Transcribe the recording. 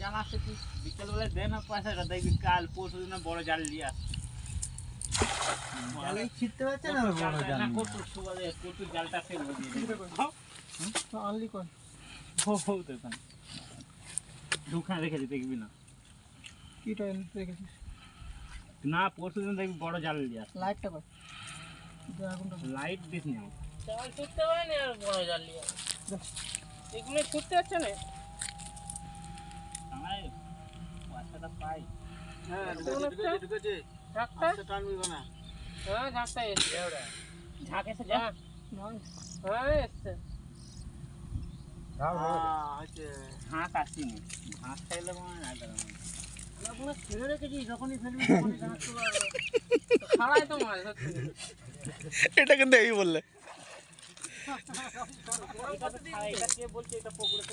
জাল আসছে, তুই বিকেলবেলায় দে না পয়সাটা, দেখবি কাল পরশু দিন বড় জাল নিয়ে আসছে। ছিটতে পারছে না বড় জাল। না কত সুবাদে কত জালটা ফেলবো দিয়ে অনলি কোন দোকানে রেখেছি, দেখবি না কি টাইম রেখেছিস? না পরশু দিন দেখবি বড় জাল নিয়ে আসছে। লাইটটা কর, লাইট দিস না জাল ছুটতে পারে না আর বড় জাল নিয়ে এগুলো ছুটতে হচ্ছে না। আমার পয়সাটা পাই। হ্যাঁ ঝাঁকটা এসছে, ঝাঁক এসে যা। হ্যাঁ এসছে। ঘাস আসিনি, ঘাস খাইলে মনে হয় না। আপনার ছেড়ে রেখেছি, যখনই ফেলবি তখনই ঝাঁক চলে আসবে। খাড়াই তো মাছ ধরতে। এটা কিন্তু এই বললে এটা কে বলছে এটা পুকুরে